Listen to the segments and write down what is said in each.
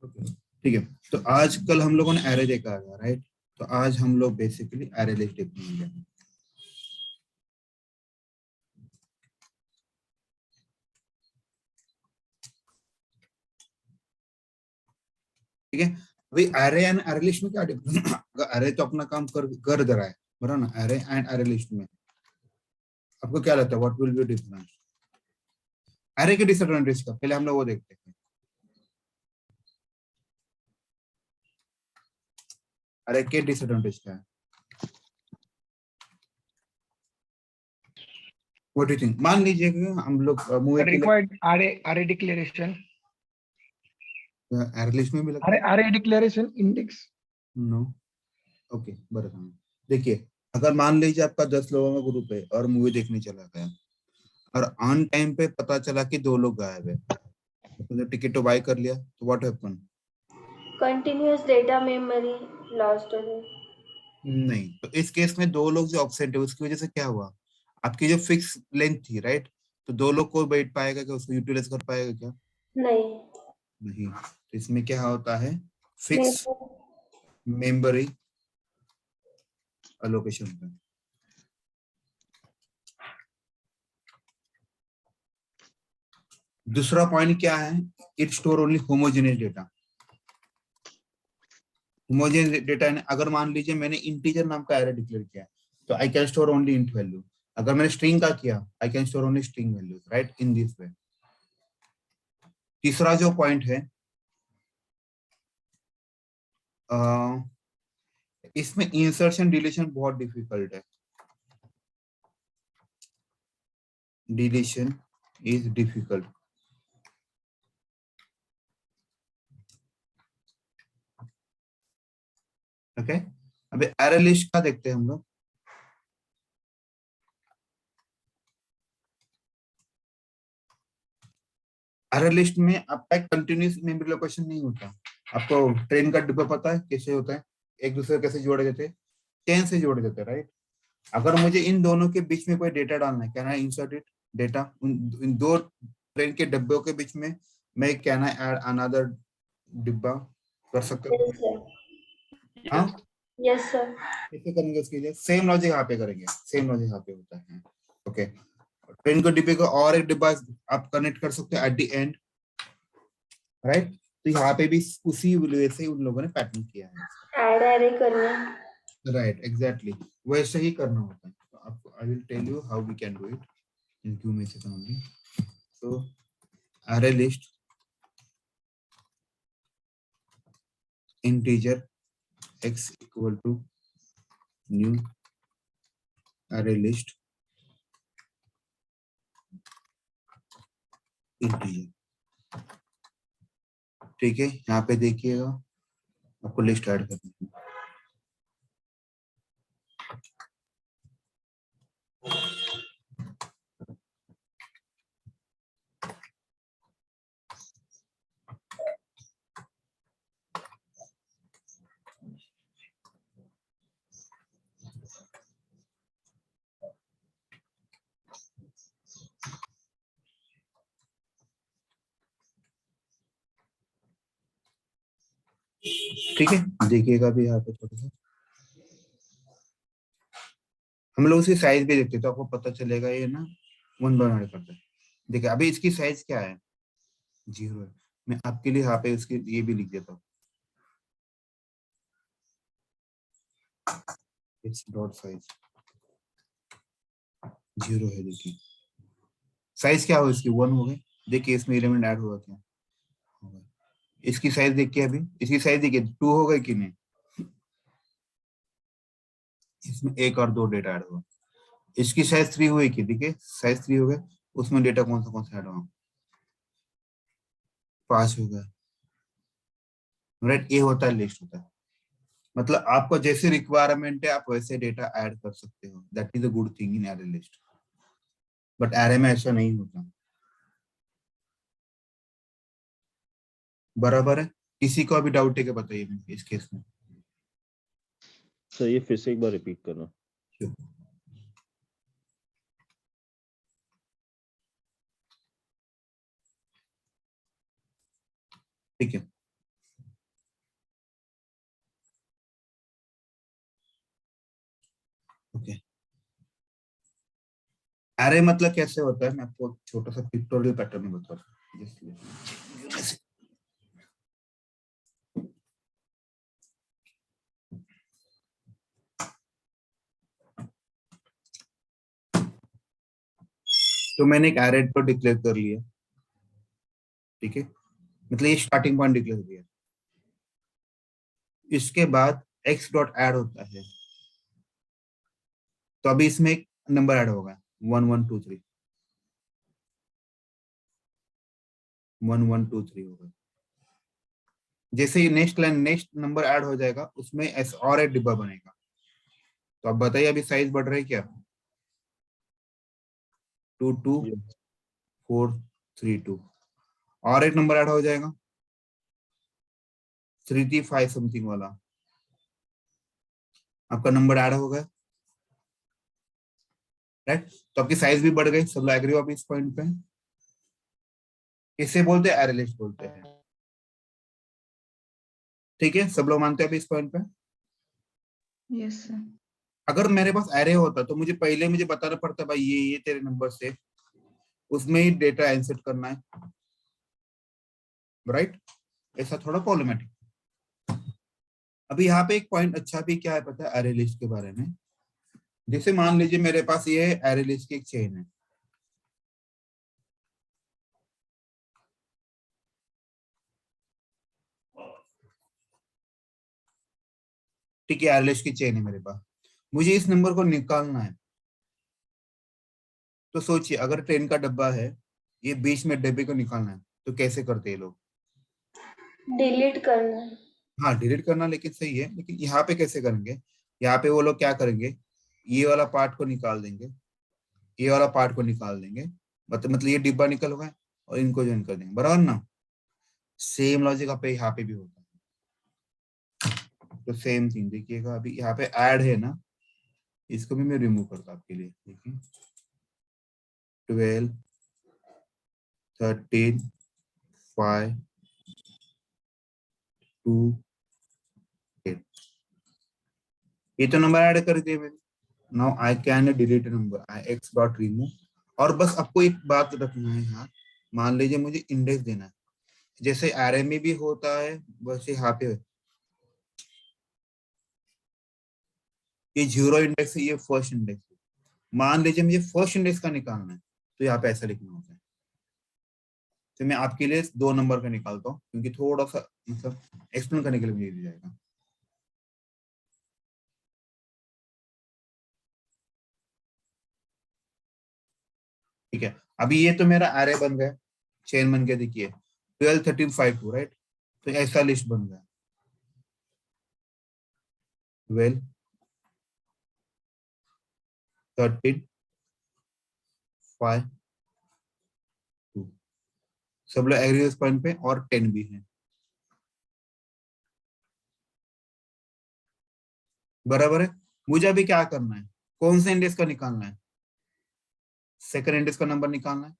Okay, ठीक है। तो आज कल हम लोगों ने एरे देखा था, राइट? तो आज हम लोग बेसिकली एरे लिस्ट देखेंगे। ठीक है, अभी एरे एंड एरे लिस्ट में क्या डिफरेंस? एरे तो अपना काम कर कर दे रहा है, बराबर ना? एरे एंड एरे लिस्ट में आपको क्या लगता है, what will be difference? Array के डिसएडवांटेज का पहले हम लोग वो देखते हैं। एरे के डिसएडवांटेज क्या है? What do you think? मान लीजिए कि हम लोग मूवी के लिए required array declaration, array list में भी लगता है। Array declaration index. No, okay, बराबर। देखिए, अगर मान लीजिए आपका 10 लोगों का ग्रुप है और मूवी देखने चला गया और ऑन टाइम पे पता चला कि 2 लोग गायब है, तो टिकट तो बाय कर लिया, तो what happen? Continuous data memory lost हो गई। नहीं, तो इस केस में 2 लोग जो ऑब्सेंट है उसकी वजह से क्या हुआ? आपकी जो फिक्स लेंथ थी, राइट? तो 2 लोग को बैठ पाएगा क्या, उसको यूटिलाइज कर पाएगा क्या? नहीं। नहीं। तो इसमें क्या होता है, नहीं फिक्स सर। मेमोरी अलोकेशन होता है। दूसरा पॉइंट क्या है, it store only homogeneous data. Homogeneous data अगर मान लीजिए मैंने इंटीजर नाम का एरे डिक्लेयर किया है, तो I can store only int value. अगर मैंने स्ट्रिंग का किया, I can store only string values, right, in this way. तीसरा जो पॉइंट है, इसमें इंसर्शन डिलीशन बहुत डिफिकल्ट है। Deletion is difficult. ओके, अभी एरे लिस्ट का देखते हैं हम लोग। एरे लिस्ट में आपका कंटिन्यूस मेमोरी लोकेशन नहीं होता। आपको ट्रेन का डिब्बा पता है कैसे होता है, एक दूसरे कैसे जोड़े देते हैं? चेन से जोड़े देते हैं, राइट? अगर मुझे इन दोनों के बीच में कोई डेटा डालना है, can I insert it data in 2 train के डिब्बों के बीच में? मैं कैन आई ऐड अनदर डिब्बा कर सकता हूँ? Yes sir. हाँ, यस सर। कैसे करेंगे उसके लिए? सेम लॉजिक यहाँ पे करेंगे, सेम लॉजिक यहाँ पे होता है। ओके, ट्रेन के डिब्बे को और एक डिब्बा आप कनेक्ट कर सकते हैं एट द एंड, राइट? तो यहाँ पे भी उसी वे से उन लोगों ने पैटर्न किया है। ऐड एरे करना। राइट, एग्जैक्टली, वैसे ही करना होता है। तो आपको I will tell you how we can do it in 2 minutes only. So array list integer x equal to new array list integer। ठीक है, यहाँ पे देखिएगा आपको लिस्ट ऐड करनी है। ठीक है, देखिएगा भी यहाँ पे थोड़ा सा हम लोग उसकी साइज भी देखते हैं, तो आपको पता चलेगा ये ना 1 बाय 100 करता है। देखिए अभी इसकी साइज क्या है, 0 है। मैं आपके लिए यहाँ पे उसके ये भी लिख देता हूँ, इट्स डॉट साइज 0 है। देखिए साइज क्या हो इसकी, 1 हो गई। देखिए इसमें एलिमेंट ऐड हुआ क्या, होगा। इसकी साइज देखिए, अभी इसकी साइज देखिए 2 हो गई कि नहीं? इसमें 1 और 2 डेटा ऐड हुआ। इसकी साइज 3 हुई कि, देखिए साइज 3 हो गए। उसमें डेटा कौन सा ऐड हुआ, 5 हो गया, राइट? ये होता है लिस्ट होता है। मतलब आपको जैसे रिक्वायरमेंट है आप वैसे डेटा ऐड कर सकते हो, that is a good thing in array list. But array में ऐसा नहीं होता, बराबर है? किसी को अभी डाउट है क्या, बताइए इस केस में। सर ये फिर से एक बार रिपीट करना। ठीक है, अरे मतलब कैसे होता है, मैं आपको एक छोटा सा पिक्टोरियल पैटर्न में बताता हूँ। इसलिए तो मैंने एक एरे को डिक्लेयर कर लिया, ठीक है, मतलब ये स्टार्टिंग पॉइंट डिक्लेयर किया। इसके बाद x डॉट ऐड होता है, तो अभी इसमें एक नंबर ऐड होगा 1123 1123 होगा। जैसे ही next line next number add हो जाएगा उसमें एस और एक डिब्बा बनेगा। तो अब बताइए अभी साइज बढ़ रहा है क्या? 22432 और एक नंबर ऐड हो जाएगा 335 समथिंग वाला, आपका नंबर ऐड हो गया, राइट। तो आपकी साइज भी बढ़ गई। सब लोग एग्री हो अभी इस पॉइंट पे? इसे बोलते हैं एरे लिस्ट बोलते हैं, ठीक है, सब लोग मानते हैं अभी इस पॉइंट पे? Yes sir. अगर मेरे पास एरे होता तो मुझे बताना पड़ता भाई ये तेरे नंबर से, उसमें ही डेटा इंसर्ट करना है, राइट। ऐसा थोड़ा प्रॉब्लमेटिक। अभी यहाँ पे एक पॉइंट अच्छा भी क्या है पता है एरे लिस्ट के बारे में। जैसे मान लीजिए मेरे पास ये एरे लिस्ट की एक चेन है, ठीक है, एरे लिस्ट की चेन है मेरे पास, मुझे इस नंबर को निकालना है। तो सोचिए अगर ट्रेन का डब्बा है, ये बीच में डब्बे को निकालना है, तो कैसे करते हैं लोग? डिलीट करना है। हाँ डिलीट करना, लेकिन सही है, लेकिन यहाँ पे कैसे करेंगे? यहाँ पे वो लोग क्या करेंगे, ये वाला पार्ट को निकाल देंगे, ये वाला पार्ट को निकाल देंगे, मतलब ये डिब्बा निकल गया और इनको ज्वाइन कर देंगे, बराबर ना। सेम लॉजिक आप यहाँ पे भी होता है। तो सेम थिंग देखिएगा, अभी यहाँ पे ऐड है ना, इसको भी मैं रिमूव करता हूँ आपके लिए, देखिए 12 13 5 2 8, ये तो नंबर ऐड कर दिए मैंने। Now I can delete number, I x dot remove. और बस आपको एक बात रखना है यहाँ, मान लीजिए मुझे इंडेक्स देना है, जैसे एरे में भी होता है वैसे यहाँ पे ये 0 इंडेक्स है, ये फर्स्ट इंडेक्स है। मान लीजिए मुझे फर्स्ट इंडेक्स का निकालना है, तो यहाँ पे ऐसा लिखना होता है। तो मैं आपके लिए 2 नंबर का निकालता हूँ, क्योंकि थोड़ा सा मतलब एक्सप्लेन करने के लिए मुझे दिया जाएगा। ठीक है, अभी ये तो मेरा एरे बन गया, चेन बन गया, देखिए 12 13 5 2, राइट। तो ऐसा लिस्ट बन गया 12 13 5 2, सब लोग एग्री इस पॉइंट पे, और 10 भी है, बराबर है। मुझे अभी क्या करना है, कौन से इंडेक्स का निकालना है? सेकंड इंडेक्स का नंबर निकालना है।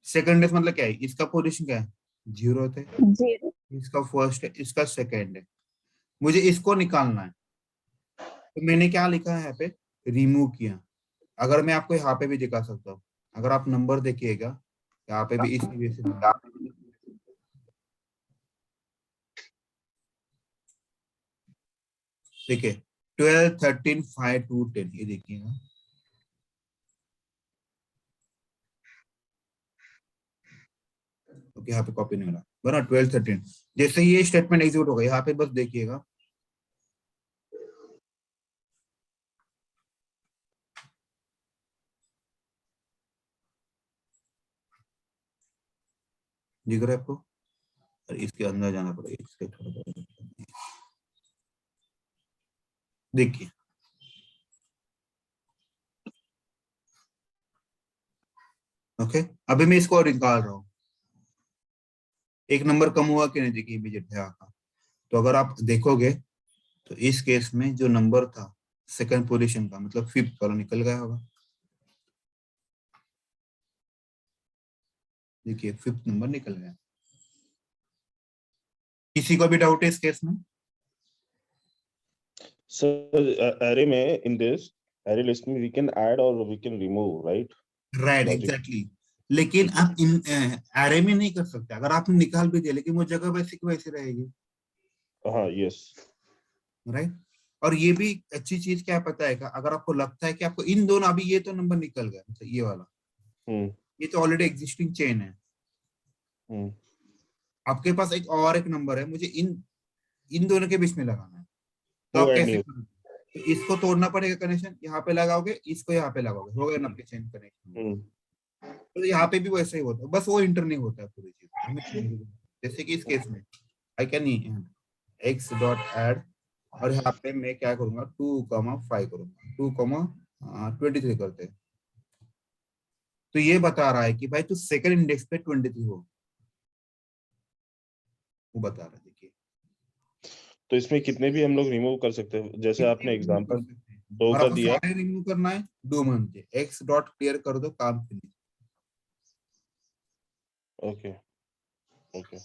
सेकंड इंडेक्स मतलब क्या है, इसका पोजीशन क्या है, 0 थे, जीरो। इसका फर्स्ट है, इसका सेकंड है, मुझे इसको निकालना है। तो मैंने क्या लिखा है यहाँ पे, रिमूव किया। अगर मैं आपको यहाँ पे भी दिखा सकता हूँ, अगर आप नंबर देखिएगा यहाँ पे भी इस वे से देखिए 12 13 5 2 10, ये देखिएगा। ओके, यहाँ पे कॉपी नहीं मिला, बराबर 12 13। जैसे ये स्टेटमेंट एग्जीक्यूट होगा, यहाँ पे बस देखिएगा, दिख रहा है आपको? और इसके अंदर जाना पड़ेगा, इसके थोड़ा देखिए, ओके। अभी मैं इसको निकाल रहा हूँ, एक नंबर कम हुआ कि नहीं, देखिए इमीडिएट है का। तो अगर आप देखोगे तो इस केस में जो नंबर था सेकंड पोजीशन का, मतलब 5th वाला निकल गया होगा, देखिए 5th नंबर निकल गया। किसी को भी डाउट है इस केस में? Sir, array में in this array list में we can add or we can remove, right? Right, logic. Exactly. लेकिन आप इन एरे में नहीं कर सकते। अगर आपने निकाल भी दिया लेकिन वो जगह वैसी की वैसी रहेगी, हाँ, यस। राइट। और ये भी अच्छी चीज क्या पता है, अगर आपको लगता है कि आपको इन दोनों, अभी ये तो नंबर निकल गया, मतलब ये वाला, हम्म। ये तो ऑलरेडी एग्जिस्टिंग चेन है। हम्म। आपके पास एक और एक नंबर है, मुझे इन इन दोनों के बीच में लगाना है। तो वो आप ऐड नहीं कैसे होता। करोगे? तो इसको तोड़ना पड़ेगा, कनेक्शन यहाँ पे लगाओगे, इसको यहाँ पे लगाओगे, हो गया ना आपके चेन कनेक्शन। हम्म। तो यहाँ पे भी वैसे ही होता है, बस वो इंटर नहीं होता है पूरी चीज हमें समझनी है। जैसे कि इस केस में I can X dot add, और यहाँ पे मैं क्या करूंगा, 2,5 करूंगा, 2,23 करते हैं। तो ये बता रहा है कि भाई तू सेकंड इंडेक्स पे 23 हो, वो बता रहा है। देखिए तो इसमें कितने भी हम लोग रिमूव कर सकते हैं, जैसे कितने आपने भी remove कर एग्जांपल सकते हैं, 2 और का आपको दिया। सारे रिमूव करना है, डू मंथ एक्स डॉट क्लियर कर दो, काम finish. Okay. Okay.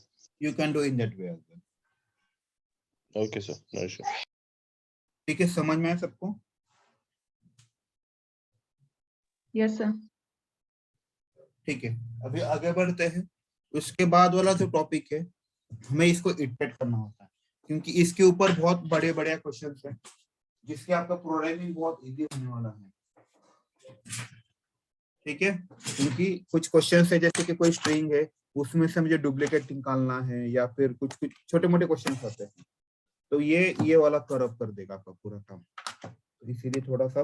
You can do in that way. Okay sir, no issue. ठीक है, समझ में आया सबको? Yes, sir. ठीक है, अभी आगे बढ़ते हैं। उसके बाद वाला जो टॉपिक है, हमें इसको इटरेट करना होता है, क्योंकि इसके ऊपर बहुत बड़े बड़े क्वेश्चन है, जिसके आपका प्रोग्रामिंग बहुत इजी होने वाला है। ठीक है, क्योंकि कुछ क्वेश्चन है, जैसे कि कोई स्ट्रिंग है, उसमें से मुझे डुप्लीकेट निकालना है, या फिर कुछ कुछ छोटे मोटे क्वेश्चन होते हैं, तो ये वाला कवर अप कर देगा आपका पूरा काम। तो इसीलिए थोड़ा सा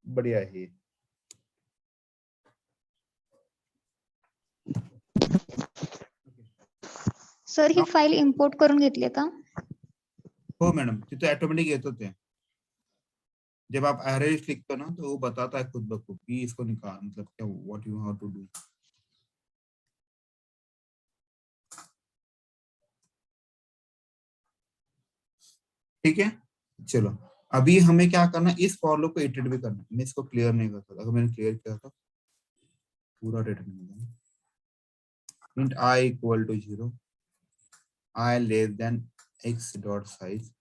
बढ़िया है ये। सर ही फाईल इम्पोर्ट करून घेतली का? हो मॅडम, तिथे ऑटोमेटिक येत होते। जब आप एरेज लिखते हो ना, तो वो बताता है खुद ब खुद कि इसको निकाल, मतलब क्या, what you have to do. ठीक है, चलो अभी हमें क्या करना है, इस फॉर लूप को इटरेट भी करना है। मैं इसको क्लियर नहीं करता था, अगर मैंने क्लियर किया था पूरा रिटर्न होगा। Print I equal to 0, I less than X dot size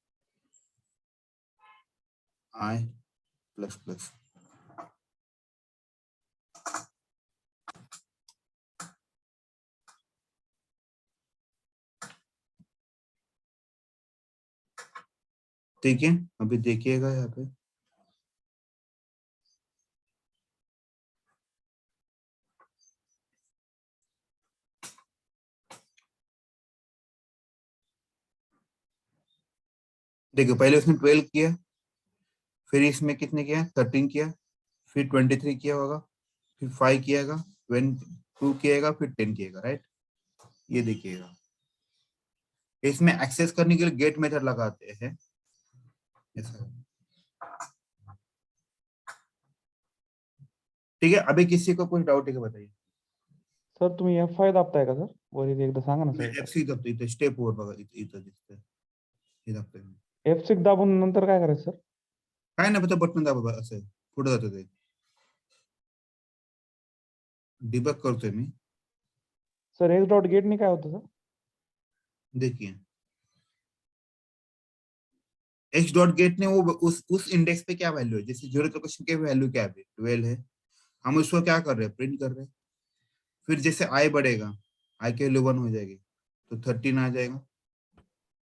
I plus plus. ठीक है, अभी देखिएगा यहाँ पे, देखो पहले उसने 12 किया, फिर इसमें कितने किया, 13 किया, फिर 23 किया होगा, फिर 5 किएगा, 22 किएगा, फिर 10 किएगा, राइट। ये देखिएगा, इसमें एक्सेस करने के लिए गेट मेथड लगाते हैं ऐसा। ठीक है, अभी किसी को कुछ डाउट है क्या, बताइए। सर तुम्ही F5 दाबताय का सर? वरील एकदा सांगा ना सर. एफसी दाबतो, इथे स्टेप वर बघा, इथं दिसतंय, हे दाबतोय मी। F6 दाबून नंतर काय करायचं सर? काय नाही, फक्त बटन दाबा बघा, असं पुढे जातं ते, डिबग करतोय मी। सर X डॉट गेटने काय होतं सर? देखिए एक्स डॉट गेट ने वो उस इंडेक्स पे क्या वैल्यू है, जैसे जीरो लोकेशन के वैल्यू क्या है, 12 है, हम उसको क्या कर रहे हैं, प्रिंट कर रहे हैं। फिर जैसे आई बढ़ेगा, आई की वैल्यू 1 हो जाएगी, तो 13 आ जाएगा,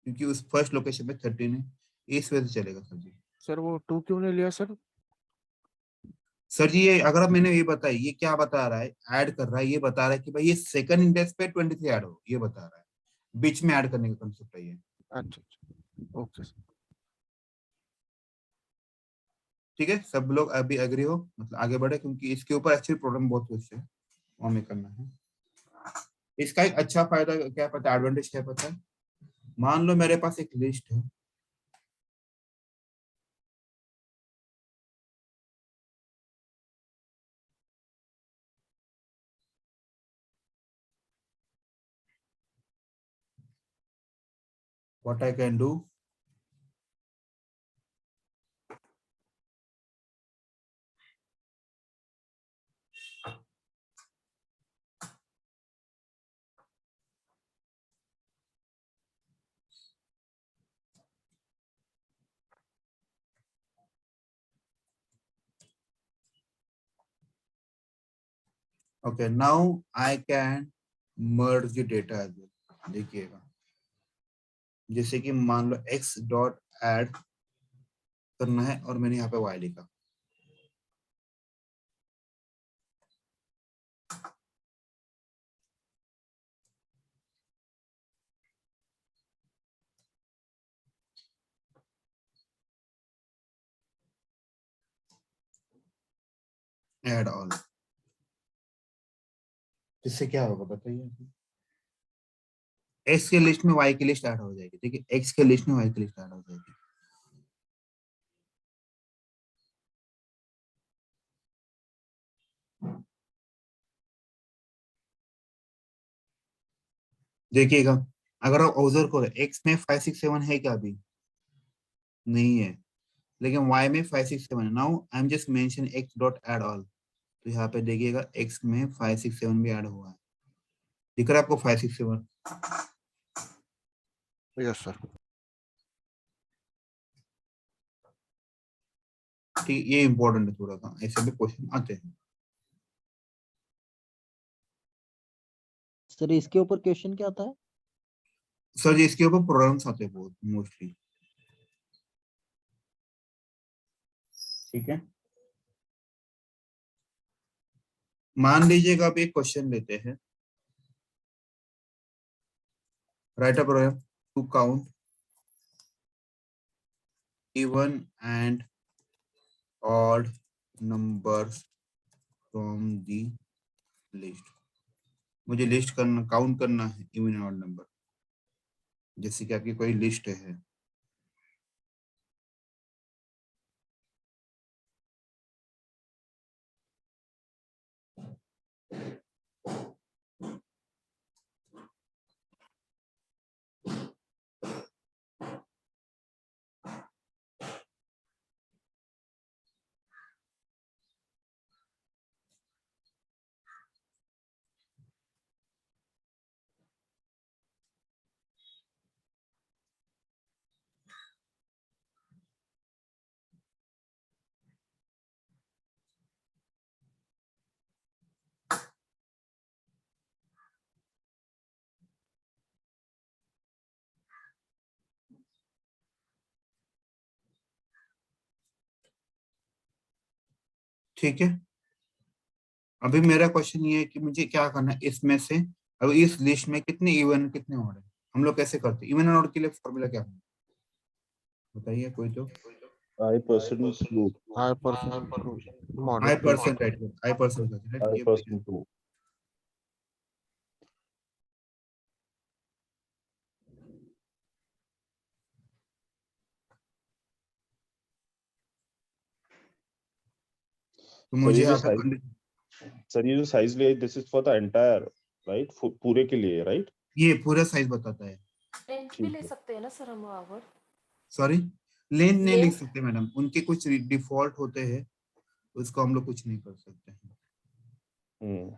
क्योंकि उस फर्स्ट लोकेशन में 13 है। इस वजह से चलेगा सर जी। सर वो 2 क्यों नहीं लिया सर? सर जी, ये अगर आप मैंने ये बताई, ये क्या बता रहा है, ऐड कर रहा है, ये बता रहा है कि भाई ये सेकंड इंडेक्स पे 23 ऐड हो, ये बता रहा है, बीच में ऐड करने का कंसेप्ट है ये। अच्छा अच्छा, ओके सर। ठीक है, सब लोग अभी एग्री हो, मतलब आगे बढ़े, क्योंकि इसके ऊपर एक्चुअली प्रॉब्लम बहुत कुछ है, वो हमें करना है। इसका एक अच्छा फायदा क्या पता है, एडवांटेज क्या पता है, मान लो मेरे पास एक लिस्ट है, what I can do, okay, now I can merge the data as well. देखिएगा, जैसे कि मान लो x डॉट ऐड करना है और मैंने यहाँ पे y लिखा, ऐड ऑल, इससे क्या होगा बताइए। x के लिस्ट में y की लिस्ट ऐड हो जाएगी, ठीक है, x के लिस्ट में y की लिस्ट ऐड हो जाएगी। देखिएगा, अगर आप ऑब्जर्व करो x में 5 6 7 है क्या, अभी नहीं है, लेकिन y में 5 6 7 है। Now I am just mention x dot add all, तो यहाँ पे देखिएगा x में 5 6 7 भी ऐड हुआ है। दिख रहा है आपको 5 6 7? Yes sir. ठीक, ये इंपॉर्टेंट है थोड़ा सा, ऐसे भी क्वेश्चन आते हैं। सर इसके ऊपर क्वेश्चन क्या आता है? सर जी इसके ऊपर प्रॉब्लम्स आते हैं बहुत मोस्टली, ठीक है। मान लीजिएगा आप एक क्वेश्चन लेते हैं, write a program to count even and odd numbers from the list. मुझे लिस्ट करना, काउंट करना है इवन एंड ऑड नंबर, जैसे कि आपकी कोई लिस्ट है, ठीक है। अभी मेरा क्वेश्चन ये है कि मुझे क्या करना है इसमें से, अब इस लिस्ट में कितने इवन कितने ऑड है, हम लोग कैसे करते हैं इवन एंड ऑड के लिए, फॉर्मूला क्या है बताइए कोई तो। I percent two. High percent I model two. Percent right, I percent right, I ये बढ़िया। percent two. तो सर मुझे ये जो यहाँ पे साइज, सर ये जो साइज लिया, this is for the entire, right? पूरे के लिए, राइट? ये पूरा साइज बताता है। लेंथ भी ठीक ले है। सकते हैं ना सर हम वहाँ पर? सॉरी, लेंथ नहीं लिख लेंथ सकते मैडम, उनके कुछ डिफॉल्ट होते हैं, उसको हम लोग कुछ नहीं कर सकते हैं। हम्म।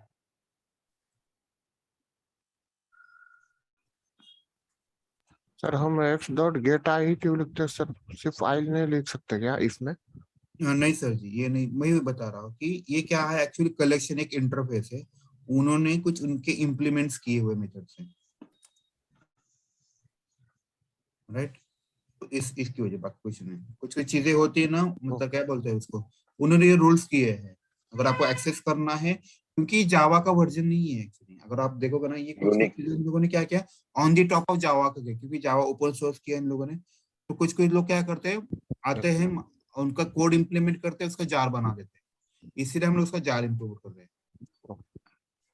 सर हम एक्स डॉट गेट आई क्यों लिखते हैं सर? सिर्फ फाइल नहीं लिख सकते क्या इसमें? नहीं सर जी, ये नहीं, मैं भी बता रहा हूँ कि ये क्या है, एक्चुअली कलेक्शन एक इंटरफेस है, उन्होंने कुछ उनके इम्प्लीमेंट्स किए हुए मेथड से, राइट। तो इसकी वजह, बात कुछ नहीं, कुछ कुछ चीजें होती है ना, मतलब क्या बोलते हैं उसको, उन्होंने ये रूल्स किए हैं, अगर आपको एक्सेस करना है, क्योंकि जावा का वर्जन नहीं है एक्चुअली, अगर आप देखोगे ना, ये कुछ कुछ चीजें इन लोगों ने क्या किया, on the top of Java का किया, क्योंकि जावा ओपन सोर्स किया इन लोगों ने, तो कुछ कुछ लोग क्या करते हैं, आते हैं, उनका कोड इम्प्लीमेंट करते हैं, उसका जार बना देते हैं, इसीलिए हम लोग उसका जार इम्प्लीमेंट कर रहे हैं।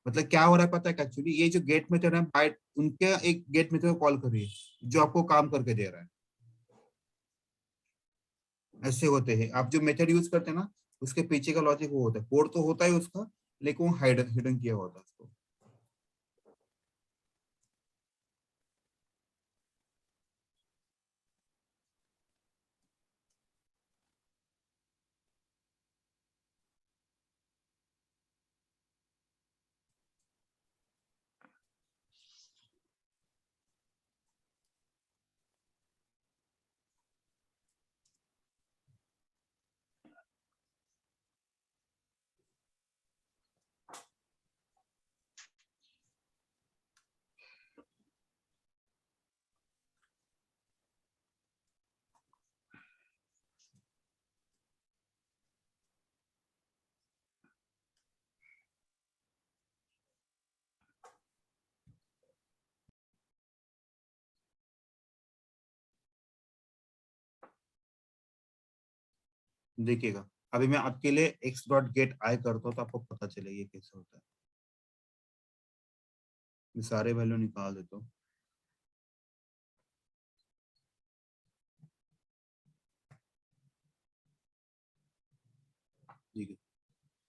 मतलब क्या हो रहा है पता है, एक्चुअली ये जो गेट मेथड है, बाइट उनके एक गेट मेथड को कॉल कर रही है जो आपको काम करके दे रहा है, ऐसे होते हैं। आप जो मेथड यूज करते हैं ना, उसके पीछे का लॉजिक वो होता है, कोड तो होता है उसका, लेकिन वो हिडन किया होता है उसको। देखिएगा अभी मैं आपके लिए x डॉट गेट आई करता हूँ तो आपको पता चलेगा ये कैसे होता है। मैं सारे वैल्यू निकाल देता हूँ। ठीक है,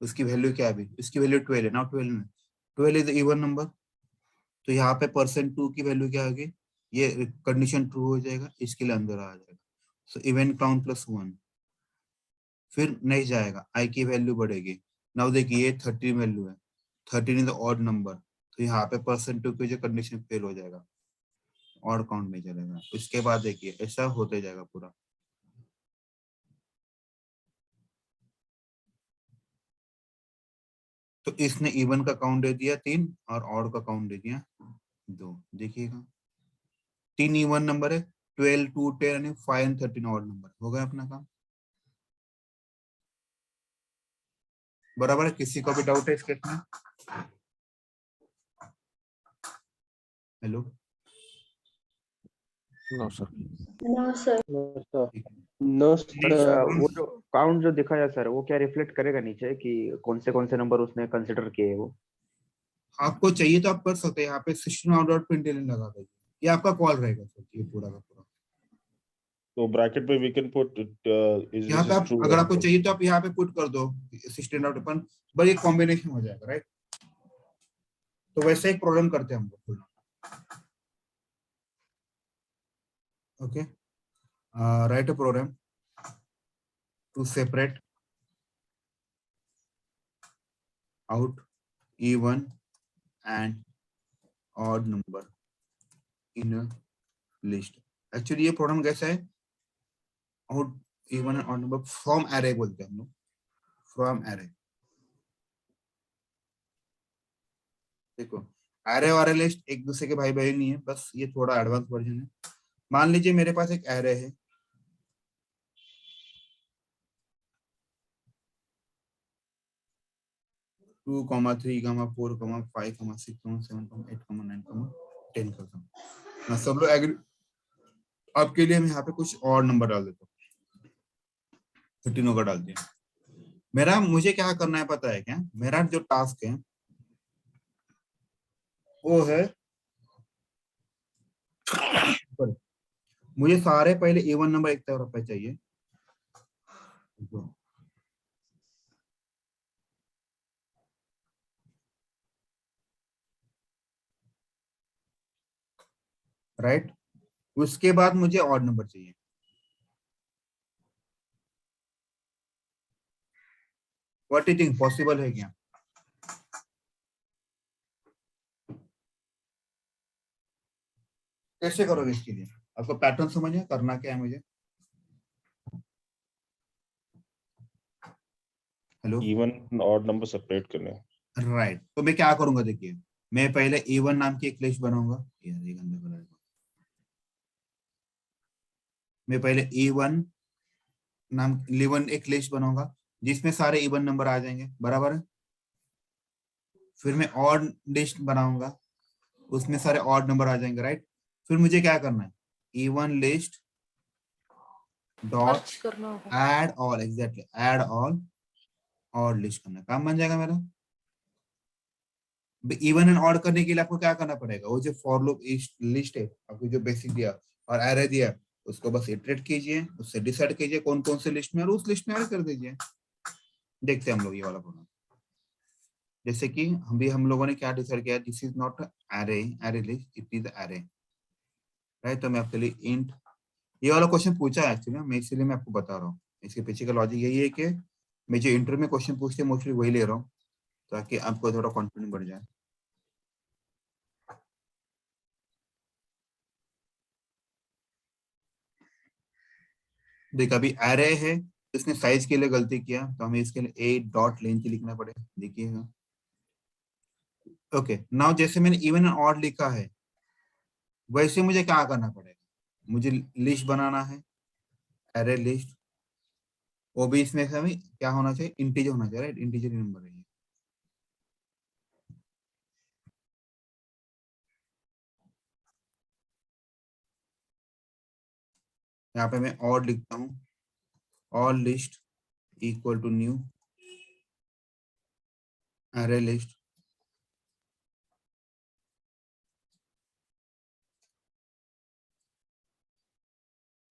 उसकी वैल्यू क्या है अभी, इसकी वैल्यू 12 है ना, 12 में 12 इज इवन नंबर, तो यहाँ पे %2 की वैल्यू क्या होगी, ये कंडीशन ट्रू हो जाएगा, इसके लिए अंदर आ जाएगा। सो इवन काउंट प्लस 1, फिर नहीं जाएगा, आई की वैल्यू बढ़ेगी। नाउ देखिए ये 13 वैल्यू है, 13 इज ऑड नंबर, तो यहाँ पे %2 की जो कंडीशन फेल हो जाएगा, ऑड काउंट में चलेगा। इसके बाद देखिए ऐसा होते जाएगा पूरा। तो इसने इवन का काउंट दे दिया 3 और ऑड का काउंट दे दिया 2। देखिएगा 3 इवन नंबर है, 12 2 10 यानी 5 एंड 13 ऑड नंबर, हो गया अपना काम। बराबर है, किसी को भी डाउट है इस केस में? Hello, no sir. No sir. ठीक है। नो सर, वो जो काउंट जो दिखाया सर वो क्या रिफ्लेक्ट करेगा नीचे कि कौन से नंबर उसने कंसिडर किए हैं वो? आपको चाहिए तो आप कर सकते हैं, यहाँ पे सिस्टम आउट डॉट प्रिंटलन लगा दीजिए, ये आपका कॉल रहेगा सर, ये पूरा का पूरा। तो ब्रैकेट में वी कैन पुट इज यहाँ दिस पे इज आप ट्रू। अगर आपको चाहिए तो आप यहाँ पे पुट कर दो सिस्टम आउट अपन, बट एक कॉम्बिनेशन हो जाएगा, राइट? तो वैसे एक प्रॉब्लम करते हैं हम लोग। Okay, write a program to separate out even and odd number in a list। Actually ये प्रोग्राम कैसा है, out even and odd number from array बोलते हैं हम लोग, from array। देखो array और array लिस्ट एक दूसरे के भाई बहन नहीं है, बस ये थोड़ा एडवांस वर्जन है। मान लीजिए मेरे पास एक array है, two comma 3 comma 4 comma 5 comma 6 comma 7 comma 8 comma 9 comma 10 करता हूँ। मैं सब लोग एग्री, आपके लिए मैं यहाँ पे कुछ और नंबर डाल देता हूँ, 13 का डाल दिया। मेरा मुझे क्या करना है पता है क्या, मेरा जो टास्क है वो है, मुझे सारे पहले इवन नंबर एक तरफ पे चाहिए, राइट? उसके बाद मुझे ऑड नंबर चाहिए। व्हाट यू थिंक, पॉसिबल है क्या? कैसे करोगे इसके लिए, आपको पैटर्न समझ है करना क्या है मुझे? Hello, even odd number separate करने हैं। राइट। तो मैं क्या करूंगा, देखिए मैं पहले इवन नाम की एक लिस्ट बनाऊंगा, यार ये गंदा कलर है। मैं पहले इवन नाम इवन एक लिस्ट बनाऊंगा जिसमें सारे इवन नंबर आ जाएंगे, बराबर है। फिर मैं ऑड लिस्ट बनाऊंगा, उसमें सारे ऑड नंबर आ जाएंगे, राइट? फिर मुझे क्या करना है, even list dot add all, exactly add all odd list करना, काम बन जाएगा मेरा। इवन एंड ऑड करने के लिए आपको क्या करना पड़ेगा, वो जो फॉर लूप लिस्ट है आपको जो बेसिक दिया और एरे दिया, उसको बस इटरेट कीजिए, उससे डिसाइड कीजिए कौन कौन से लिस्ट में, और उस लिस्ट में ऐड कर दीजिए। देखते हैं हम लोग ये वाला प्रोग्राम। जैसे कि हम लोगों ने क्या डिसाइड किया, this is not array list, it is array, right? तो मैं आपके लिए इंट, ये वाला क्वेश्चन पूछा है एक्चुअली, मैं इसीलिए मैं आपको बता रहा हूँ। इसके पीछे का लॉजिक यही है कि मैं जो इंटरव्यू में क्वेश्चन पूछते हैं मोस्टली वही ले रहा हूँ, ताकि आपको थोड़ा कॉन्फिडेंस बढ़ जाए। देख अभी एरे है, इसने साइज के लिए गलती किया, तो हमें इसके लिए 8 डॉट लेंथ लिखना पड़ेगा, देखिएगा। ओके, नाउ जैसे मैंने इवन एंड ऑड लिखा है, वैसे मुझे क्या करना पड़ेगा, मुझे लिस्ट बनाना है, एरे लिस्ट, वो भी इसमें से हमें क्या होना चाहिए, इंटीजर होना चाहिए, राइट? इंटीजर नंबर है ये। यहाँ पे मैं ऑड लिखता हूँ, all list equal to new array list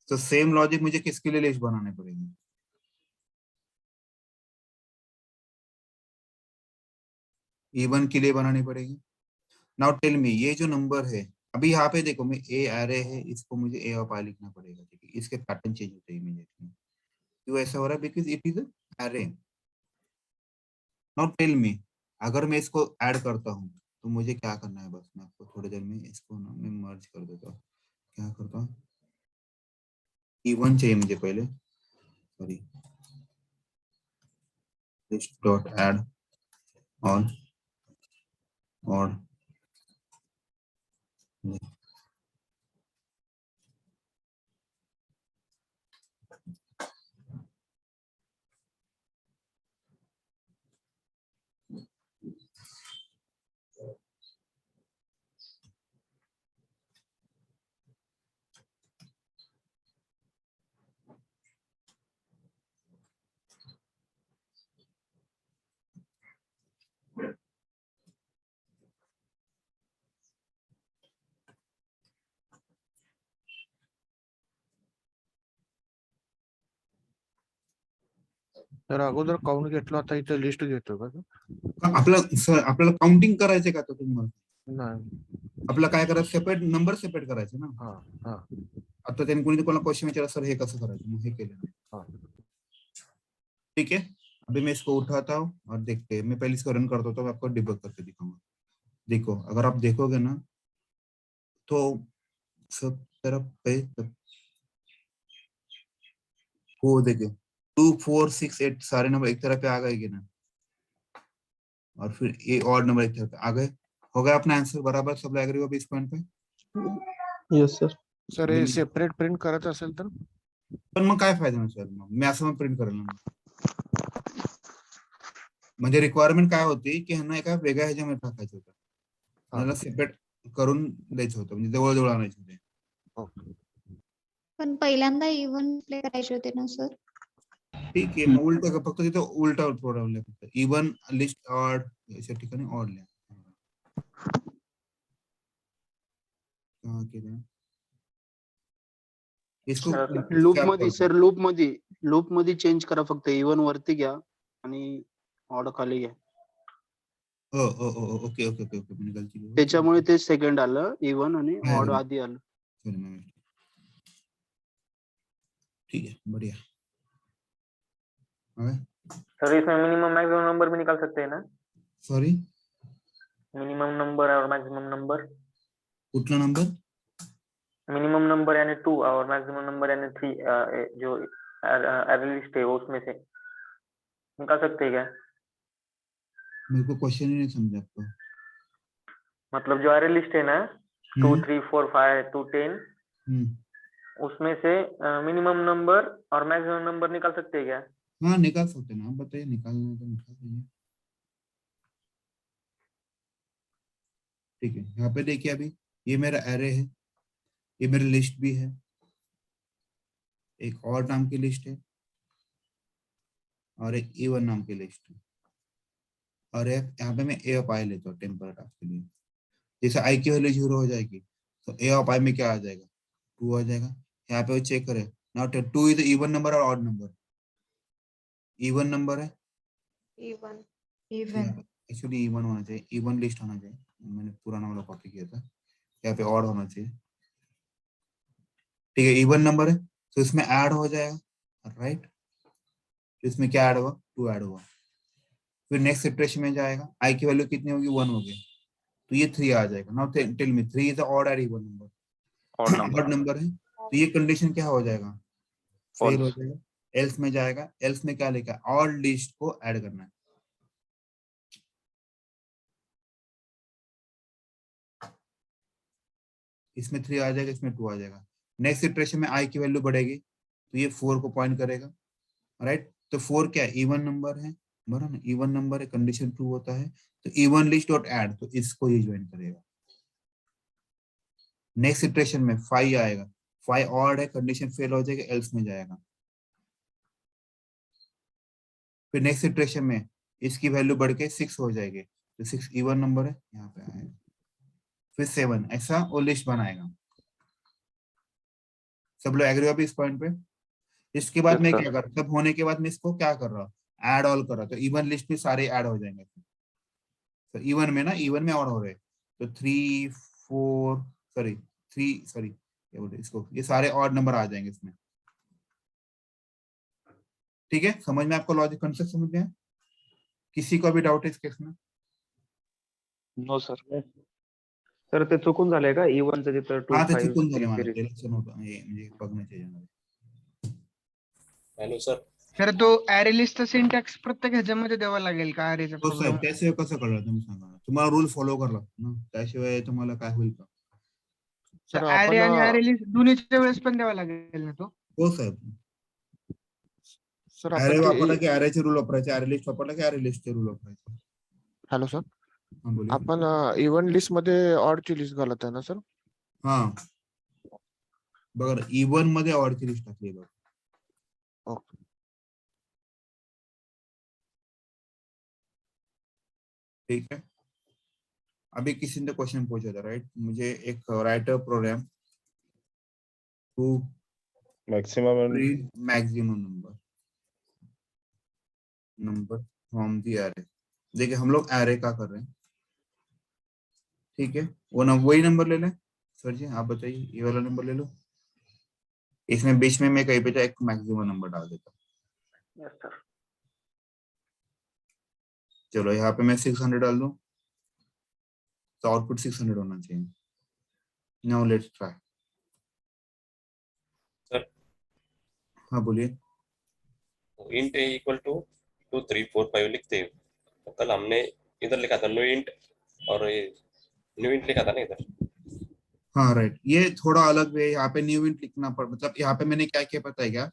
तो सेम लॉजिक मुझे किसके लिए लिस्ट बनाने पड़ेगी? E1 के लिए बनानी पड़ेगी। नाउ टेल मी, ये जो नंबर है अभी यहाँ पे देखो, मैं ए एरे है, इसको मुझे ए ऑफ आई लिखना पड़ेगा, ठीक है? इसके पैटर्न चेंज होते हैं इमीडिएटली। क्यों ऐसा हो रहा है? Because it is array. Now tell me, अगर मैं इसको ऐड करता हूँ तो मुझे क्या करना है? बस मैं आपको थोड़ी देर में इसको ना मैं मर्ज कर देता हूँ। क्या करता हूँ? E1 चाहिए मुझे पहले, sorry, list dot add on और तर अगोदर काउंट घेतला आता इथे लिस्ट घेतो का तो? आपल्याला काउंटिंग करायचं का? तो तुम्हाला नाही. आपल्याला काय करायचं? सेपरेट नंबर सेपरेट करायचे ना. हा हा आता त्यांनी कोणी कोणाला क्वेश्चन विचारा, सर हे कसं करायचं? मग हे केलं नाही. हा. ठीक है, अभी मैं इसको उठाता हूँ और देखते हैं। मैं पहले इसको रन करता हूँ तो मैं आपको डिबग करके दिखाऊंगा। देखो, अगर आप देखोगे ना तो सब तरफ पे वो देखिए 2 4 6 8 सारे नंबर एक तरफ पे आ गए ना, और फिर ये और नंबर एक तरफ पे आ गए। हो गया अपना आंसर बराबर? सब एग्री हो इस पॉइंट पे? Yes sir. सर हे सेपरेट प्रिंट करत असेल तर? पण मग काय फायदा नसेल? मग मी असं मग प्रिंट करेल ना. म्हणजे रिक्वायरमेंट काय होती की ह्यांना एका वेगळ्या ह्याच्यामध्ये टाकायचं होतं, ह्याला सेपरेट करून द्यायचं होतं, म्हणजे जवळ जवळ आणायचे होते. ओके. पण पहिल्यांदा इव्हन प्ले करायचे होते ना सर. ठीक आहे, मग उलट फक्त तिथे उलटा प्रॉब्लेम फक्त इवन लिस्ट ऑड अशा ठिकाणी ऑड लिहा. इसको लूप मध्ये चेंज करा, फक्त इवन वरती घ्या आणि ऑड खाली घ्या. ओके ओके ओके ओके, मैंने गलती की. त्याच्यामुळे ते सेकंड आलं इवन आणि ऑड आधी आलं. ठीक है, बढ़िया. सर इसमें मिनिमम मैक्सिमम नंबर भी निकाल सकते हैं ना? सॉरी, मिनिमम नंबर और मैक्सिमम नंबर. कुठला नंबर? मिनिमम नंबर यानी 2 और मैक्सिमम नंबर यानी 3, जो अरे लिस्ट है उसमें से निकाल सकते हैं क्या? मेरे को क्वेश्चन ही नहीं समझा आपका. मतलब जो अरे लिस्ट है ना 2 3 4 5 to 10, उसमें से मिनिमम नंबर और मैक्सिमम नंबर निकाल सकते हैं क्या? हाँ निकाल सकते हैं. आप बताइए, निकालना है तो निकाल दीजिए. ठीक है, यहाँ पे देखिए, अभी ये मेरा एरे है, ये मेरी लिस्ट भी है, एक और नाम की लिस्ट है और एक इवन नाम की लिस्ट है, और यहाँ पे मैं ए ऑफ आई लेता हूँ टेम्पर टास्क के लिए. जैसे आई की वैल्यू 0 हो जाएगी तो ए ऑफ आई में क्या आ जाएगा? 2 आ जाएगा. यहाँ पे वो चेक करें. नाउ 2 इज इवन नंबर और ऑड नंबर? इवन नंबर है. इवन एक्चुअली इवन होना चाहिए, इवन लिस्ट होना चाहिए. मैंने पुराना वाला कॉपी किया था. यहाँ पे ऑड होना चाहिए. ठीक है, इवन नंबर है तो इसमें ऐड हो जाएगा, राइट? तो इसमें क्या ऐड हुआ? 2 ऐड हुआ. फिर नेक्स्ट इटरेशन में जाएगा, आई की वैल्यू कितनी होगी? 1 हो गई, तो ये 3 आ जाएगा. Now tell me, 3 is odd और इवन नंबर? ऑड नंबर है, तो ये कंडीशन क्या हो जाएगा? फेल हो जाएगा. एल्स में जाएगा, एल्स में क्या लिखा? ऑल लिस्ट को ऐड करना है. इसमें 3 आ जाएगा, इसमें 2 आ जाएगा. नेक्स्ट इटरेशन में आई की वैल्यू बढ़ेगी तो ये 4 को पॉइंट करेगा, राइट? तो 4 क्या है? इवन नंबर है, बराबर ना? इवन नंबर है, कंडीशन ट्रू होता है, तो इवन लिस्ट डॉट ऐड, तो इसको ये ज्वाइन करेगा. नेक्स्ट इटरेशन में 5 आएगा, 5 ऑड है, कंडीशन फेल हो जाएगा, एल्स में जाएगा. फिर नेक्स्ट इटरेशन में इसकी वैल्यू बढ़ के 6 हो जाएगी, तो 6 इवन नंबर है, यहाँ पे आएगा, फिर 7, ऐसा वो लिस्ट बनाएगा। सब लोग एग्री हो अभी इस पॉइंट पे? इसके बाद Yes, मैं sir. क्या कर, सब होने के बाद मैं इसको क्या कर रहा हूँ, ऐड ऑल कर रहा हूँ, तो इवन लिस्ट में सारे ऐड हो जाएंगे। तो इवन में ना, इवन में और हो रहे, तो 3 4 सॉरी 3 सॉरी क्या बोलते हैं इसको, ये सारे ऑड नंबर आ जाएंगे इसमें। ठीक है, समझ में आपको लॉजिक कॉन्सेप्ट समझ में है? किसी को भी डाउट है इस केस में? No sir. सर ते चुकून झालंय का E1 चं तिथं 2 हाँ ते 5 चुकून झालं 6 मला, series? ते लक्षण होतं म्हणजे बघणं त्याच्यामध्ये. Hello sir. तर तो ऍरे लिस्टचा सिंटॅक्स प्रत्येक ह्याच्यामध्ये द्यावा लागेल का ऍरेचा हो साहेब, प्रॉब्लेम? त्याशिवाय कसं कळलं तुम्ही सांगा, तुम्हाला रूल फॉलो करावं लागतं ना, त्याशिवाय तुम्हाला काय होईल का? सर ऍरे आपण आणि ऍरे लिस्ट दोन्हीच्या वेळेस पण द्यावा लागेल ना तो? हो साहेब, सर ऍरे आपण वापरला ते की ऍरेचे रूल वापरायचे, ऍरे लिस्ट वापरला की ऍरे लिस्टचे रूल वापरायचे. हॅलो सर, हाँ बोलिए. आपण इव्हन लिस्ट मध्ये ऑड ची लिस्ट घालत आहे ना सर? हा बघा, इवन मध्ये ऑडची लिस्ट टाकली बघा. ओके. ठीक है, अभी किसी ने क्वेश्चन पूछा था राइट, मुझे एक write a program to Maximum and print maximum number from the array. देखिए हम लोग एरे का कर रहे हैं, ठीक है, वो वही नंबर ले लें. सर जी आप बताइए, ये वाला नंबर ले लो, इसमें बीच में मैं कहीं पे एक मैक्सिमम नंबर डाल देता हूँ. Yes sir. चलो यहाँ पे मैं 600 डाल दूं, तो आउटपुट 600 होना चाहिए. Now let's try. सर. हाँ बोलिए. इंट ए इक्वल टू 2 3 4 5 लिखते हैं, तो कल हमने इधर लिखा था न्यू इंट, और ये न्यू इंट लिखा था ना इधर. हाँ राइट, ये थोड़ा अलग है, यहाँ पे न्यू इंट लिखना पड़, मतलब यहाँ पे मैंने क्या किया पता है क्या,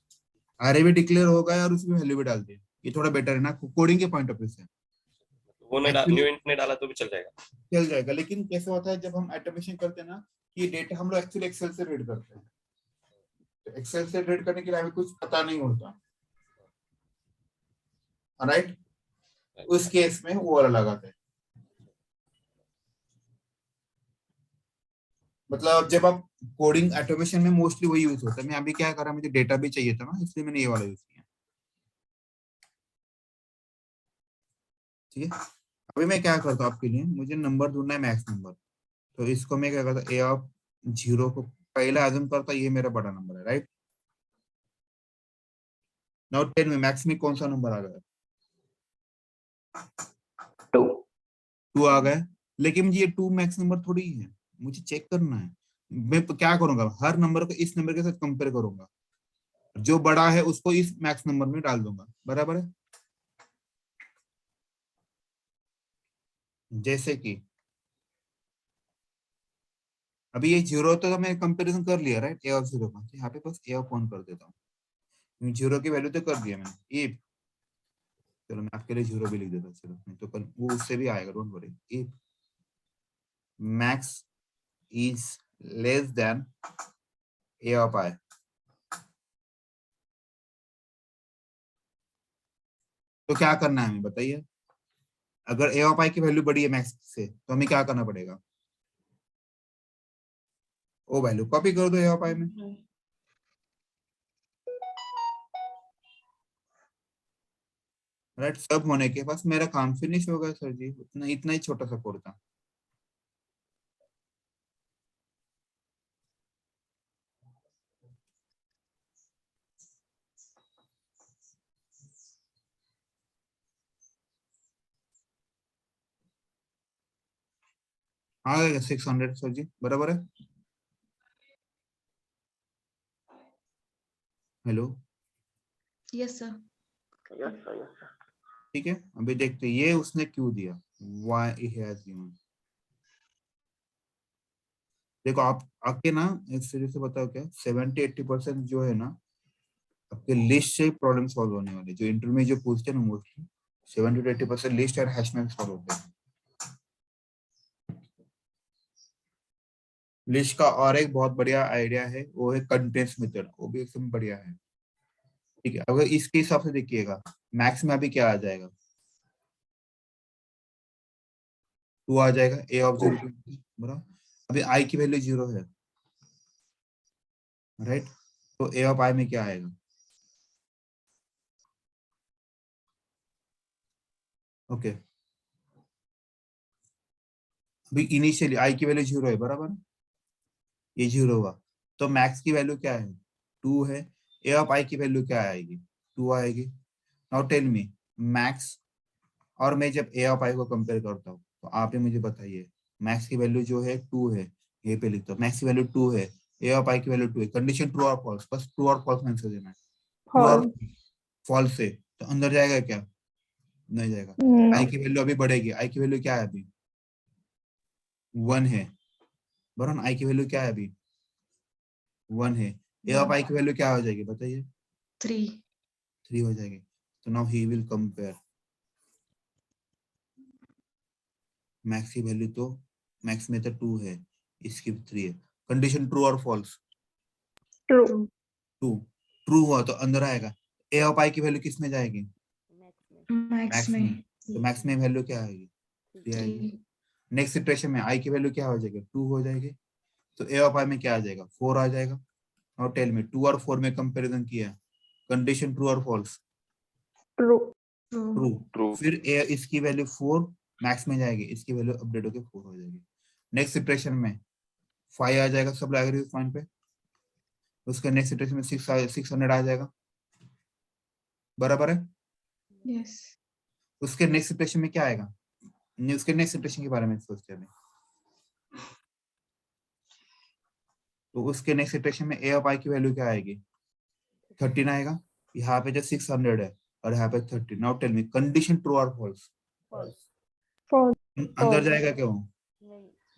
अरे भी डिक्लेयर हो गया और उसमें वैल्यू भी डाल दी. ये थोड़ा बेटर है ना कोडिंग के पॉइंट ऑफ व्यू से. वो नहीं Actually- न्यू इंट नहीं डाला तो भी चल जाएगा. चल जाएगा, लेकिन कैसे होता है जब हम ऑटोमेशन करते हैं ना, कि डेटा हम लोग एक्चुअली एक्सेल से रीड करते हैं, तो एक्सेल से रीड करने के लिए हमें कुछ पता नहीं होता, राइट. उस केस में वो वाला लगाते हैं. मतलब जब आप कोडिंग ऑटोमेशन में मोस्टली वही यूज होता है. मैं अभी क्या करा, मुझे डेटा भी चाहिए था ना, इसलिए मैंने ये वाला यूज किया. ठीक है, अभी मैं क्या करता हूँ आपके लिए, मुझे नंबर ढूंढना है मैक्स नंबर, तो इसको मैं क्या करता, ए ऑफ 0 को पहले आजम करता, ये मेरा बड़ा नंबर है राइट. नाउ 10 में मैक्स में कौन सा नंबर आ गया, 2 आ गया. लेकिन मुझे ये 2 मैक्स नंबर थोड़ी है, मुझे चेक करना है. मैं क्या करूंगा, हर नंबर को इस नंबर के साथ कंपेयर करूंगा, जो बड़ा है उसको इस मैक्स नंबर में डाल दूंगा. बराबर है. जैसे कि अभी ये 0 तो मैं कंपैरिजन कर लिया राइट, ए ऑफ 0 का, यहाँ पे बस ए ऑफ 1 कर देता हूँ. 0 की वैल्यू तो कर दिया मैंने. इफ, चलो मैं आपके लिए 0 भी लिख देता हूँ, चलो नहीं तो कल वो उससे भी आएगा, don't worry. If max is less than a of i, तो क्या करना है हमें बताइए. अगर ए ऑफ आई की वैल्यू बड़ी है मैक्स से, तो हमें क्या करना पड़ेगा, वो वैल्यू कॉपी कर दो ए ऑफ आई में. राइट, सब होने के बाद मेरा काम फिनिश हो गया सर जी. इतना ही छोटा सा कोड था. आ गया 600 सर जी, बराबर है. Hello, yes sir. Yes sir. Yes sir. ठीक है, अभी देखते हैं ये उसने क्यों दिया, व्हाई ही हैज गिवन. देखो आप आके ना एक सीरीज से बताओ क्या, 70-80% जो है ना आपके लिस्ट से प्रॉब्लम सॉल्व होने वाले, जो इंटरव्यू में जो पूछते हैं ना मोस्टली 70-80% लिस्ट और हैश में सॉल्व होते हैं. लिस्ट का और एक बहुत बढ़िया आइडिया है, वो है कंटेंट्स मेथड, वो भी एकदम बढ़िया है. ठीक है, अगर इसके हिसाब से देखिएगा, मैक्स में अभी क्या आ जाएगा, 2 आ जाएगा, ए ऑफ 0 बराबर। अभी आई की वैल्यू 0 है, राइट, तो ए ऑफ आई में क्या आएगा, ओके। अभी इनिशियली आई की वैल्यू 0 है, बराबर, ये 0 हुआ, तो मैक्स की वैल्यू क्या है, 2 है, ए ऑफ आई की वैल्यू क्या आएगी, 2 आएगी। नाउ टेल मी मैक्स, और मैं जब ए ऑफ आई को कंपेयर करता हूँ तो आप ही मुझे बताइए, मैक्स की वैल्यू जो है 2 है, ये पे लिखता हूँ, मैक्स की वैल्यू 2 है, ए ऑफ आई की वैल्यू 2 है, कंडीशन ट्रू और फॉल्स, बस ट्रू और फॉल्स आंसर देना है। ट्रू और फॉल्स से तो अंदर जाएगा क्या, नहीं जाएगा। आई की वैल्यू अभी बढ़ेगी, आई की वैल्यू क्या है अभी 1 है, बराबर, आई की वैल्यू क्या है अभी 1 है, ए ऑफ आई की वैल्यू क्या हो जाएगी बताइए, 3 हो जाएगी। तो now he will compare, max की वैल्यू तो मैक्स में तो 2 है, इसकी 3 है, कंडीशन ट्रू और फॉल्स, ट्रू, ट्रू हुआ तो अंदर आएगा, ए ऑफ आई की वैल्यू किस में जाएगी, मैक्स में, तो मैक्स में वैल्यू क्या आएगी 3 आएगी। नेक्स्ट सिचुएशन में आई की वैल्यू क्या हो जाएगी 2 हो जाएगी, तो ए ऑफ आई में क्या आ जाएगा 4 आ जाएगा। और टेल में 2 और 4 में कंपैरिजन किया, कंडीशन ट्रू और फॉल्स, ट्रू, फिर ए इसकी वैल्यू 4 मैक्स में जाएगी, इसकी वैल्यू अपडेट होकर 4 हो जाएगी। नेक्स्ट सिचुएशन में 5 आ जाएगा, सब लग रही है पॉइंट पे, उसके नेक्स्ट सिचुएशन में 600 आ जाएगा, बराबर है। Yes. उसके नेक्स्ट सिचुएशन में क्या आएगा, उसके नेक्स्ट सिचुएशन के बारे में सोचते हैं, तो उसके नेक्स्ट सिचुएशन में ए ऑफ आई की वैल्यू क्या आएगी 13 आएगा, यहाँ पे जो 600 है और यहाँ पे 30। Now tell me condition true और फॉल्स, अंदर जाएगा क्यों,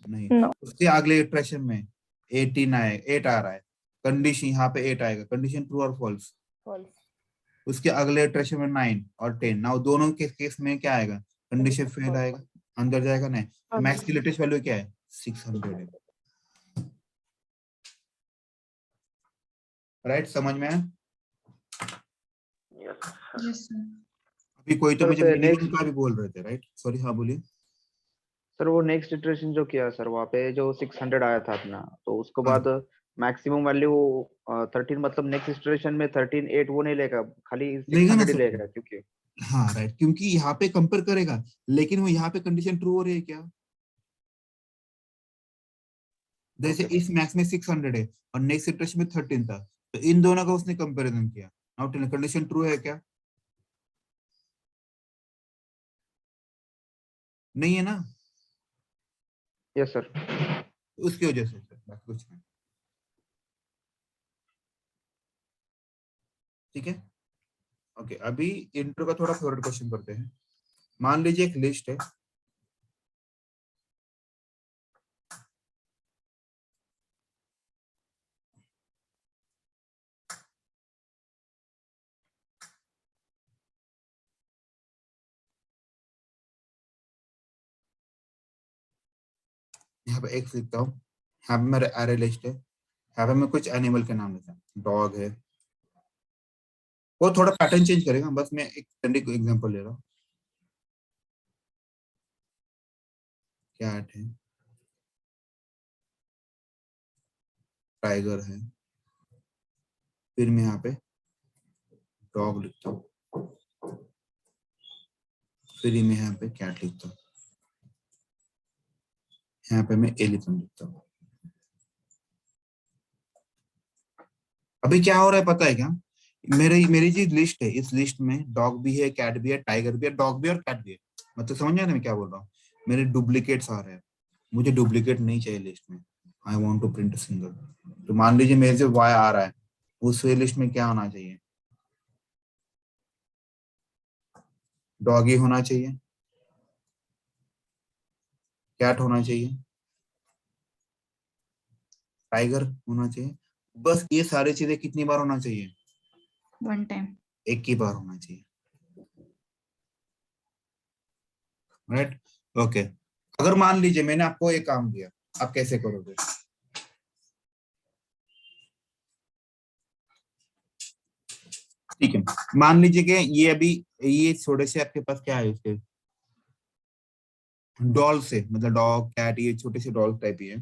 नहीं। उसके अगले इटरेशन में 8 आ रहा है, कंडीशन यहाँ पे 8 आएगा, कंडीशन ट्रू और फॉल्स। उसके अगले इटरेशन में 9 और 10, नाउ दोनों के केस में क्या आएगा, कंडीशन फेल आएगा, अंदर जाएगा नहीं। मैक्स की लेटेस्ट वैल्यू क्या है 600 है, राइट, समझ में आया। Yes, sir. अभी कोई तो सर, मुझे पे मिनिमम next- का भी बोल रहे थे, राइट, सॉरी, हाँ बोलिए। सर वो नेक्स्ट इटरेशन जो किया सर, वहाँ पे जो 600 आया था अपना, तो उसके बाद मैक्सिमम वैल्यू 13, मतलब नेक्स्ट इटरेशन में 13 8 वो नहीं लेगा, खाली लेगा ना 600 ही सर। लेगा, क्योंकि हाँ राइट, क्योंकि यहाँ पे कंपेयर करेगा, लेकिन वो यहाँ पे कंडीशन ट्रू हो रही है क्या, जैसे इस मैक्स में 600 है और नेक्स्ट इटरेशन में 13 था, तो इन दोनों का उसने कंपैरिजन किया, नाउ टेल कंडीशन ट्रू है क्या, नहीं है ना, यस सर। उसकी वजह से सर, बाकी कुछ नहीं, ठीक है। ओके, अभी इंट्रो का थोड़ा फेवरेट क्वेश्चन करते हैं। मान लीजिए एक लिस्ट है, यहाँ पे एक लिखता हूँ, यहाँ पे मेरा एरे लिस्ट है, यहाँ पे मैं कुछ एनिमल के नाम लेता हूँ, डॉग है, वो थोड़ा पैटर्न चेंज करेगा, बस मैं एक एग्जांपल ले रहा हूँ, कैट है, टाइगर है, फिर मैं यहाँ पे डॉग लिखता हूँ, फिर मैं यहाँ पे कैट लिखता हूँ, यहाँ पे मैं एलिफेंट लिखता हूँ। अभी क्या हो रहा है पता है क्या, मेरी जो लिस्ट है, इस लिस्ट में डॉग भी है, कैट भी है, टाइगर भी है, डॉग भी है और कैट भी है, मतलब समझ रहे हैं मैं क्या बोल रहा हूँ, मेरे डुप्लीकेट्स आ रहे हैं, मुझे डुप्लीकेट नहीं चाहिए लिस्ट में, I want to print single. तो मान लीजिए मेरे जो वाई आ रहा है, उस लिस्ट में क्या होना चाहिए, डॉगी होना चाहिए, कैट होना चाहिए, टाइगर होना चाहिए, बस ये सारी चीजें कितनी बार होना चाहिए, 1 time. एक ही बार होना चाहिए, राइट। ओके, अगर मान लीजिए मैंने आपको एक काम दिया, आप कैसे करोगे, ठीक है, मान लीजिए कि ये अभी ये छोटे से आपके पास क्या है, उसके डॉल से, मतलब डॉग कैट, ये छोटे से डॉल टाइप ही है,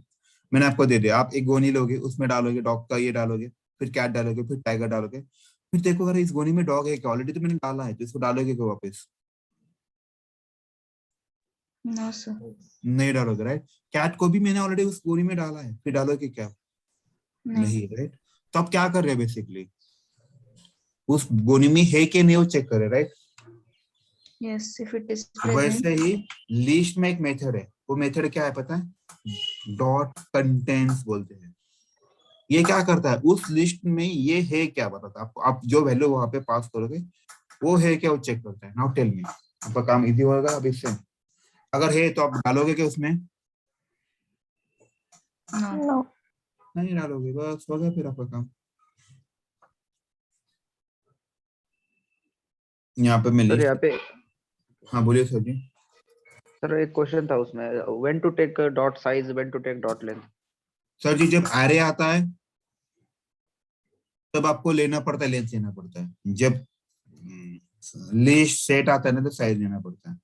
मैंने आपको दे दिया, आप एक गोनी लोगे, उसमें डालोगे डॉग का ये डालोगे, फिर कैट डालोगे, फिर टाइगर डालोगे, फिर देखो अगर इस गोनी में डॉग है क्या, ऑलरेडी तो मैंने डाला है, तो इसको डालोगे क्या वापस? No sir. नहीं डालोगे, राइट। कैट को भी मैंने ऑलरेडी उस गोनी में डाला है, फिर डालोगे क्या? नहीं, राइट। तो आप क्या कर रहे हैं बेसिकली, उस गोनी में है कि नहीं वो चेक कर रहे, right. Yes, if it is वैसे प्रेजेंट। ही लिस्ट में एक मेथड है, वो मेथड क्या है पता है? डॉट कंटेंट्स बोलते हैं। ये क्या करता है, उस लिस्ट में ये है क्या बताता है आपको, आप जो वैल्यू वहां पे पास करोगे वो है क्या, वो चेक करता है। नाउ टेल मी, आपका काम इजी होगा अब इससे। अगर है तो आप डालोगे क्या उसमें? नो। नहीं डालोगे, बस हो गया फिर आपका काम। यहाँ पे मैं सर यहाँ लिस्ट, पे हाँ बोलिए सर जी। सर एक क्वेश्चन था उसमें, when to take dot size, when to take dot length. Sir ji जब एरे आता है तब आपको लेना पड़ता है, लेंथ लेना पड़ता है। जब लिस्ट सेट आता है ना, तो साइज लेना पड़ता है।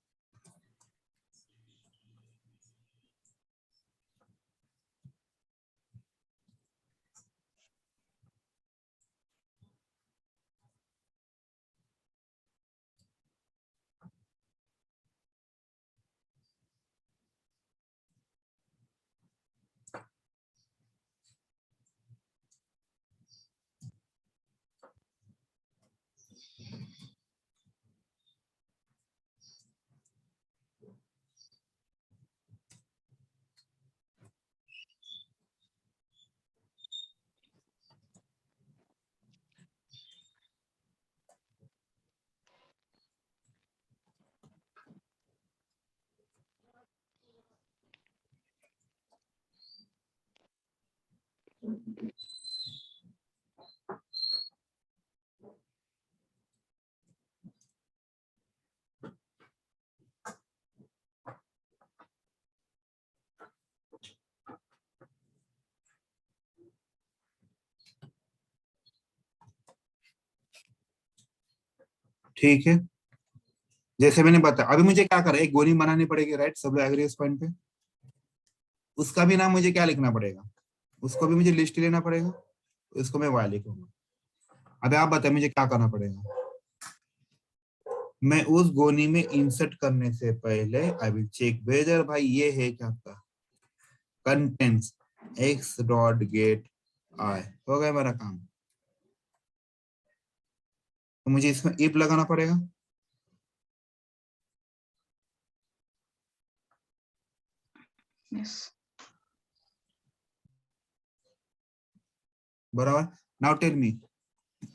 ठीक है, जैसे मैंने बताया, अभी मुझे क्या करा, एक गोली बनानी पड़ेगी, राइट। सब लोग एग्री इस पॉइंट पे? उसका भी नाम मुझे क्या लिखना पड़ेगा, उसको भी मुझे लिस्ट लेना पड़ेगा, उसको मैं वाई लिखूंगा। अभी आप बताए मुझे क्या करना पड़ेगा। मैं उस गोनी में इंसर्ट करने से पहले आई विल चेक वेदर, भाई ये है क्या आपका कंटेंट्स एक्स डॉट गेट आई, हो गया मेरा काम। तो मुझे इसमें इफ लगाना पड़ेगा। यस। बराबर। नाउ टेल मी,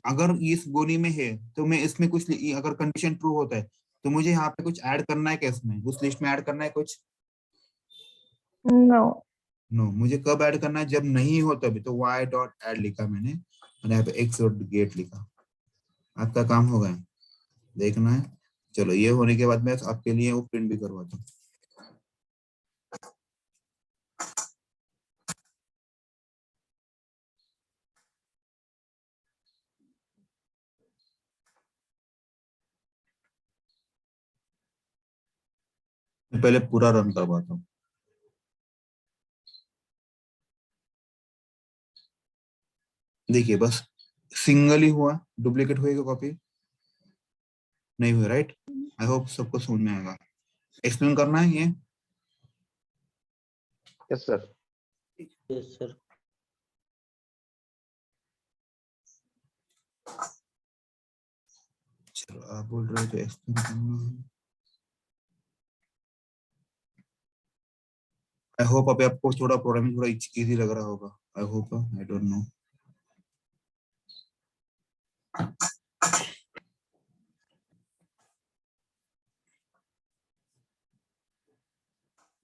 अगर इस गोनी में है तो मैं इसमें कुछ, अगर कंडीशन ट्रू होता है तो मुझे यहाँ पे कुछ ऐड करना है क्या, इसमें उस लिस्ट में ऐड करना है कुछ? नो। नो, मुझे कब ऐड करना है, जब नहीं हो तभी। तो y डॉट ऐड लिखा मैंने और यहाँ पे x डॉट गेट लिखा। आपका काम हो गया, देखना है। चलो ये होने के बाद मैं आपके लिए वो प्रिंट भी करवाता हूँ। मैं पहले पूरा रन करवाता हूँ। देखिए बस सिंगल ही हुआ, डुप्लीकेट हुएगा कॉपी नहीं हुआ, राइट। आई होप सबको समझ में आएगा। एक्सप्लेन करना है ये? Yes sir. Yes sir. चलो आप बोल रहे हो तो एक्सप्लेन करना है। आई होप अभी आपको थोड़ा प्रोग्रामिंग थोड़ा इजी लग रहा होगा। I hope, I don't know.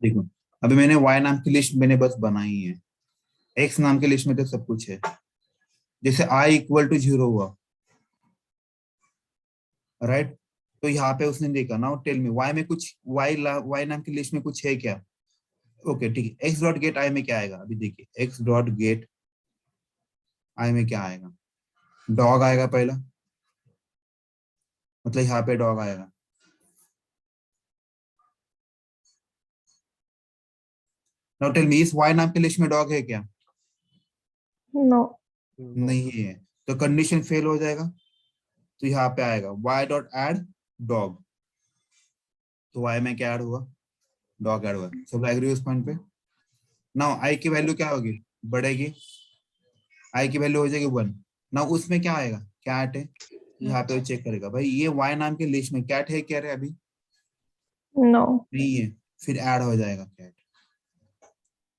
देखो अभी मैंने y नाम की लिस्ट मैंने बस बनाई है, x नाम की लिस्ट में तो सब कुछ है। जैसे i इक्वल टू 0 हुआ, राइट। तो यहाँ पे उसने देखा, नाउ टेल मी y में कुछ, y नाम की लिस्ट में कुछ है क्या? ओके ठीक है, x डॉट गेट i में क्या आएगा, अभी देखिए x डॉट गेट i में क्या आएगा, डॉग आएगा पहला, मतलब यहाँ पे डॉग आएगा। नाउ टेल मी, इस वाई नाम के लिस्ट में डॉग है क्या? नो। नहीं है, तो कंडीशन फेल हो जाएगा। तो यहाँ पे आएगा y डॉट एड डॉग, तो y में क्या ऐड हुआ? डॉग ऐड हुआ। सब एग्री उस पॉइंट पे? नाउ i की वैल्यू क्या होगी? बढ़ेगी, i की वैल्यू हो जाएगी 1। नाउ उसमें क्या आएगा? कैट है, यहाँ पे चेक करेगा भाई ये y नाम के लिस्ट में कैट है क्या रे? अभी नो। नहीं है, फिर ऐड हो जाएगा कैट।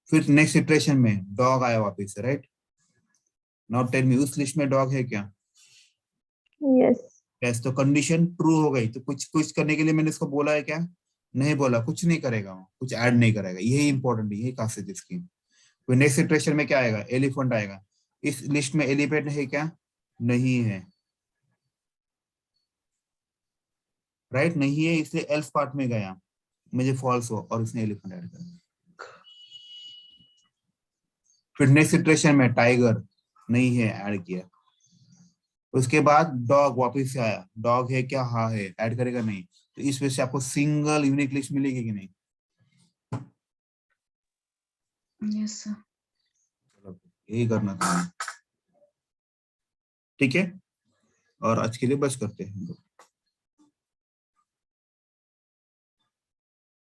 फिर नेक्स्ट इटरेशन में डॉग आया वापस से, राइट? नाउ टेल मी, उस लिस्ट में डॉग है क्या? यस। यस, तो कंडीशन ट्रू हो गई। तो कुछ करने के लिए मैंने इसको बोला है क्या? नहीं बोला, कुछ नहीं करेगा वो, कुछ ऐड नहीं करेगा। यही इंपॉर्टेंट है, यही खासियत इसकी। फिर नेक्स्ट इटरेशन में क्या आएगा? एलिफेंट आएगा। इस लिस्ट में एलिफेंट है क्या? नहीं है, राइट? नहीं है, इसलिए एल्स पार्ट में गया, मुझे फॉल्स हो और उसने एलिफेंट ऐड कर दिया। फिर नेक्स्ट इटरेशन में टाइगर नहीं है, ऐड किया। उसके बाद डॉग वापस से आया, डॉग है क्या? हाँ है, ऐड करेगा नहीं। तो इस वजह से आपको सिंगल यूनिक लिस्ट मिलेगी कि नहीं? Yes, sir. यही करना था, ठीक है? और आज के लिए बस करते हैं।